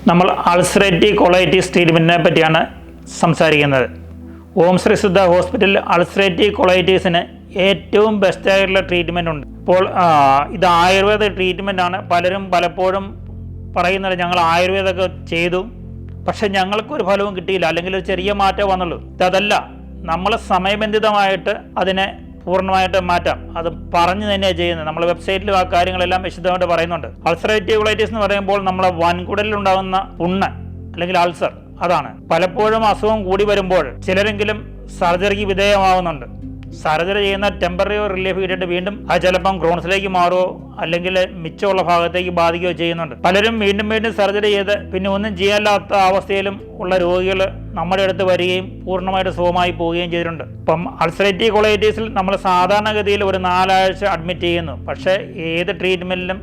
നമ്മൾ ulcerative colitis ട്രീറ്റ്മെൻറ്റിനെ പറ്റിയാണ് സംസാരിക്കുന്നത്. ഓം ശ്രീ സിദ്ധ ഹോസ്പിറ്റലിൽ അൾസറേറ്റീവ് കൊളൈറ്റിസിന് ഏറ്റവും ബെസ്റ്റായിട്ടുള്ള ട്രീറ്റ്മെൻറ്റ് ഉണ്ട്. ഇപ്പോൾ ഇത് ആയുർവേദ ട്രീറ്റ്മെൻറ്റാണ്. പലരും പലപ്പോഴും പറയുന്നത് ഞങ്ങൾ ആയുർവേദമൊക്കെ ചെയ്തു, പക്ഷെ ഞങ്ങൾക്കൊരു ഫലവും കിട്ടിയില്ല, അല്ലെങ്കിൽ ഒരു ചെറിയ മാറ്റം വന്നുള്ളൂ. ഇതല്ല, നമ്മൾ സമയബന്ധിതമായിട്ട് അതിനെ പൂർണ്ണമായിട്ട് മാറ്റാം. അത് പറഞ്ഞു തന്നെയാണ് ചെയ്യുന്നത്. നമ്മൾ വെബ്സൈറ്റിൽ ആ കാര്യങ്ങളെല്ലാം വിശദമായിട്ട് പറയുന്നുണ്ട്. അൾസറേറ്റീവ് കൊളൈറ്റിസ് എന്ന് പറയുമ്പോൾ നമ്മളെ വൻകുടലിൽ ഉണ്ടാകുന്ന പുണ്ണ് അല്ലെങ്കിൽ അൾസർ, അതാണ്. പലപ്പോഴും അസുഖം കൂടി വരുമ്പോൾ ചിലരെങ്കിലും സർജറിക്ക് വിധേയമാവുന്നുണ്ട്. സർജറി ചെയ്യുന്ന ടെമ്പററി റിലീഫ് കിട്ടിയിട്ട് വീണ്ടും അത് ചിലപ്പം ക്രോൺസിലേക്ക് മാറുമോ അല്ലെങ്കിൽ മിച്ചമുള്ള ഭാഗത്തേക്ക് ബാധിക്കുകയോ ചെയ്യുന്നുണ്ട്. പലരും വീണ്ടും വീണ്ടും സർജറി ചെയ്ത് പിന്നെ ഒന്നും ചെയ്യാനില്ലാത്ത അവസ്ഥയിലും ഉള്ള രോഗികൾ നമ്മുടെ അടുത്ത് വരികയും പൂർണ്ണമായിട്ട് സുഖമായി പോവുകയും ചെയ്തിട്ടുണ്ട്. ഇപ്പം അൾസറേറ്റീവ് കൊളൈറ്റിസിൽ നമ്മൾ സാധാരണഗതിയിൽ ഒരു 4 ആഴ്ച അഡ്മിറ്റ് ചെയ്യുന്നു. പക്ഷേ ഏത് ട്രീറ്റ്മെൻറ്റിലും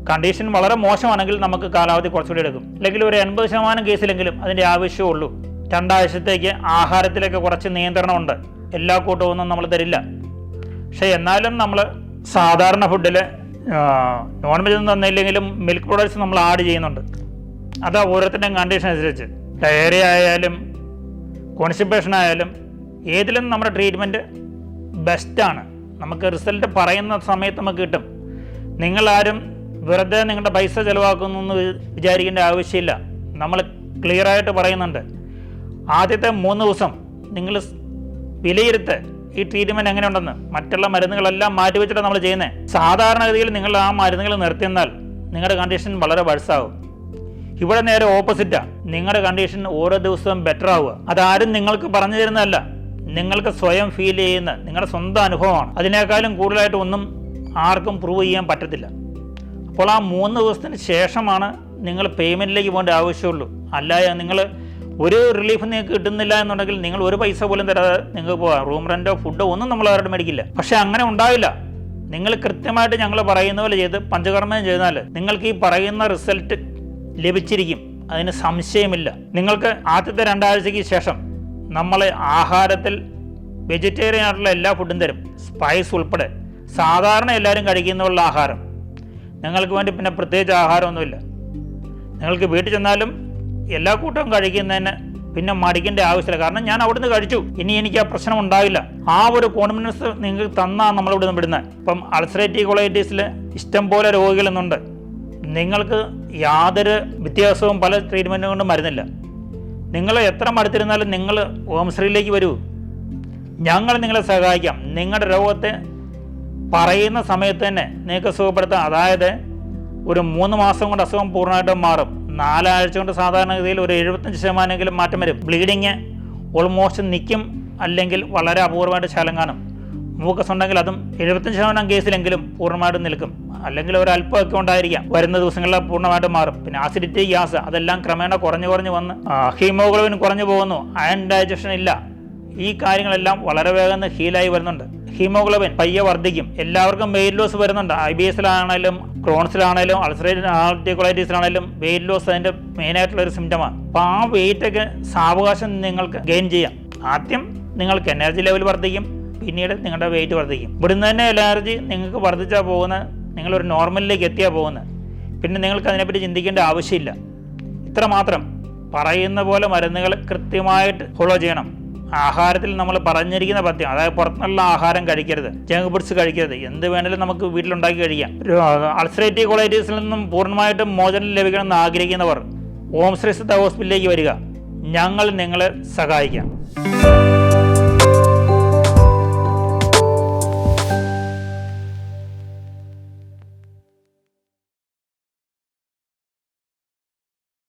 കണ്ടീഷൻ വളരെ മോശമാണെങ്കിൽ നമുക്ക് കാലാവധി കുറച്ചുകൂടി എടുക്കും. അല്ലെങ്കിൽ ഒരു 80% കേസിലെങ്കിലും അതിൻ്റെ ആവശ്യമുള്ളൂ. 2 ആഴ്ചത്തേക്ക് ആഹാരത്തിലേക്ക് കുറച്ച് നിയന്ത്രണമുണ്ട്. എല്ലാ കൂട്ടമൊന്നും നമ്മൾ തരില്ല. പക്ഷേ എന്നാലും നമ്മൾ സാധാരണ ഫുഡിൽ നോൺ വെജ് ഒന്നും തന്നില്ലെങ്കിലും മിൽക്ക് പ്രോഡക്ട്സ് നമ്മൾ ആഡ് ചെയ്യുന്നുണ്ട്. അത് ഓരോരുത്തരുടെയും കണ്ടീഷൻ അനുസരിച്ച് ഡയറിയ ആയാലും കോൺസ്റ്റിപ്പേഷൻ ആയാലും ഏതിലും നമ്മുടെ ട്രീറ്റ്മെൻറ്റ് ബെസ്റ്റാണ്. നമുക്ക് റിസൾട്ട് പറയുന്ന സമയത്ത് നമുക്ക് കിട്ടും. നിങ്ങളാരും വെറുതെ നിങ്ങളുടെ പൈസ ചിലവാക്കുന്നു എന്ന് വിചാരിക്കേണ്ട ആവശ്യമില്ല. നമ്മൾ ക്ലിയറായിട്ട് പറയുന്നുണ്ട്. ആദ്യത്തെ 3 ദിവസം നിങ്ങൾ വിലയിരുത്ത് ഈ ട്രീറ്റ്മെൻറ്റ് എങ്ങനെയുണ്ടെന്ന്. മറ്റുള്ള മരുന്നുകളെല്ലാം മാറ്റിവെച്ചിട്ടാണ് നമ്മൾ ചെയ്യുന്നത്. സാധാരണഗതിയിൽ നിങ്ങൾ ആ മരുന്നുകൾ നിർത്തിയെന്നാൽ നിങ്ങളുടെ കണ്ടീഷൻ വളരെ വഴസാകും. ഇവിടെ നേരെ ഓപ്പോസിറ്റാണ്. നിങ്ങളുടെ കണ്ടീഷൻ ഓരോ ദിവസവും ബെറ്റർ ആവുക. അതാരും നിങ്ങൾക്ക് പറഞ്ഞു തരുന്നതല്ല, നിങ്ങൾക്ക് സ്വയം ഫീൽ ചെയ്യുന്ന നിങ്ങളുടെ സ്വന്തം അനുഭവമാണ്. അതിനേക്കാളും കൂടുതലായിട്ട് ഒന്നും ആർക്കും പ്രൂവ് ചെയ്യാൻ പറ്റത്തില്ല. അപ്പോൾ ആ 3 ദിവസത്തിന് ശേഷമാണ് നിങ്ങൾ പേയ്മെൻറ്റിലേക്ക് പോകേണ്ട ആവശ്യമുള്ളൂ. അല്ലാതെ നിങ്ങൾ ഒരു റിലീഫ് നിങ്ങൾക്ക് കിട്ടുന്നില്ല എന്നുണ്ടെങ്കിൽ നിങ്ങൾ ഒരു പൈസ പോലും തരാതെ നിങ്ങൾക്ക് പോകാം. റൂം റെൻറ്റോ ഫുഡോ ഒന്നും നമ്മൾ അവരുടെ മേടിക്കില്ല. പക്ഷേ അങ്ങനെ ഉണ്ടാവില്ല. നിങ്ങൾ കൃത്യമായിട്ട് ഞങ്ങൾ പറയുന്ന പോലെ ചെയ്ത് പഞ്ചകർമ്മം ചെയ്താൽ നിങ്ങൾക്ക് ഈ പറയുന്ന റിസൾട്ട് ലഭിച്ചിരിക്കും. അതിന് സംശയമില്ല. നിങ്ങൾക്ക് ആദ്യത്തെ 2 ആഴ്ചയ്ക്ക് ശേഷം നമ്മൾ ആഹാരത്തിൽ വെജിറ്റേറിയൻ ആയിട്ടുള്ള എല്ലാ ഫുഡും തരും, സ്പൈസ് ഉൾപ്പെടെ. സാധാരണ എല്ലാവരും കഴിക്കുന്നുള്ള ആഹാരം, നിങ്ങൾക്ക് വേണ്ടി പിന്നെ പ്രത്യേകിച്ച് ആഹാരമൊന്നുമില്ല. നിങ്ങൾക്ക് വീട്ടിൽ ചെന്നാലും എല്ലാ കൂട്ടവും കഴിക്കുന്നതിന് പിന്നെ മടിക്കേണ്ട ആവശ്യമില്ല. കാരണം ഞാൻ അവിടുന്ന് കഴിച്ചു, ഇനി എനിക്ക് ആ പ്രശ്നം ഉണ്ടാവില്ല. ആ ഒരു കോൺഫിഡൻസ് നിങ്ങൾക്ക് തന്നാണ് നമ്മളിവിടുന്ന് വിടുന്നത്. ഇപ്പം അൾസറേറ്റീവ് കൊളൈറ്റിസിൽ ഇഷ്ടംപോലെ രോഗികളെന്നുണ്ട്. നിങ്ങൾക്ക് യാതൊരു വ്യത്യാസവും പല ട്രീറ്റ്മെൻറ്റ് കൊണ്ടും വരുന്നില്ല. നിങ്ങൾ എത്ര മടുത്തിരുന്നാലും നിങ്ങൾ ഓം ശ്രീയിലേക്ക് വരൂ. ഞങ്ങൾ നിങ്ങളെ സഹായിക്കാം. നിങ്ങളുടെ രോഗത്തെ പറയുന്ന സമയത്ത് തന്നെ നിങ്ങൾക്ക് സുഖപ്പെടുത്താം. അതായത് ഒരു 3 മാസം കൊണ്ട് അസുഖം പൂർണ്ണമായിട്ടും മാറും. 4 ആഴ്ച കൊണ്ട് സാധാരണഗതിയിൽ ഒരു 75% മാറ്റം വരും. ബ്ലീഡിങ് ഓൾമോസ്റ്റ് നിൽക്കും, അല്ലെങ്കിൽ വളരെ അപൂർവമായിട്ട് ശലം കാണും. മൂക്കസ് ഉണ്ടെങ്കിൽ അതും 75% കേസിലെങ്കിലും പൂർണ്ണമായിട്ടും നിൽക്കും. അല്ലെങ്കിൽ ഒരു അല്പമൊക്കെ ഉണ്ടായിരിക്കാം. വരുന്ന ദിവസങ്ങളിൽ പൂർണ്ണമായിട്ടും മാറും. പിന്നെ ആസിഡിറ്റി, ഗ്യാസ് അതെല്ലാം ക്രമേണ കുറഞ്ഞു വന്ന് ഹീമോഗ്ലോബിൻ കുറഞ്ഞു പോകുന്നു. അയൺ ഡൈജഷൻ ഇല്ല. ഈ കാര്യങ്ങളെല്ലാം വളരെ വേഗം ഹീലായി വരുന്നുണ്ട്. ഹീമോഗ്ലോബിൻ പയ്യെ വർദ്ധിക്കും. എല്ലാവർക്കും വെയിറ്റ് ലോസ് വരുന്നുണ്ട്. IBS-ലാണേലും ക്രോൺസിലാണേലും അൾസറേറ്റീവ് കൊളൈറ്റിസിലാണേലും വെയിറ്റ് ലോസ് അതിൻ്റെ മെയിനായിട്ടുള്ളൊരു സിംറ്റമാണ്. അപ്പോൾ ആ വെയിറ്റൊക്കെ സാവകാശം നിങ്ങൾക്ക് ഗെയിൻ ചെയ്യാം. ആദ്യം നിങ്ങൾക്ക് എനർജി ലെവൽ വർദ്ധിക്കും, പിന്നീട് നിങ്ങളുടെ വെയിറ്റ് വർദ്ധിക്കും. ഇവിടുന്ന് തന്നെ എനർജി നിങ്ങൾക്ക് വർദ്ധിച്ചാൽ പോകുന്നത്, നിങ്ങളൊരു നോർമലിലേക്ക് എത്തിയാൽ പോകുന്നത്. പിന്നെ നിങ്ങൾക്ക് അതിനെപ്പറ്റി ചിന്തിക്കേണ്ട ആവശ്യമില്ല. ഇത്ര മാത്രം. പറയുന്ന പോലെ മരുന്നുകൾ കൃത്യമായിട്ട് ഫോളോ ചെയ്യണം. ആഹാരത്തിൽ നമ്മൾ പറഞ്ഞിരിക്കുന്ന പഥ്യം, അതായത് പുറത്തുനിന്നുള്ള ആഹാരം കഴിക്കരുത്, ജങ്ക് ഫുഡ്സ് കഴിക്കരുത്. എന്ത് വേണമെങ്കിലും നമുക്ക് വീട്ടിലുണ്ടാക്കി കഴിക്കാം. അൾസറേറ്റീവ് കൊളൈറ്റിസിൽ നിന്നും പൂർണ്ണമായിട്ടും മോചനം ലഭിക്കണമെന്ന് ആഗ്രഹിക്കുന്നവർ ഓം ശ്രീ സിദ്ധ ഹോസ്പിറ്റലിലേക്ക് വരിക. ഞങ്ങൾ നിങ്ങളെ സഹായിക്കാം.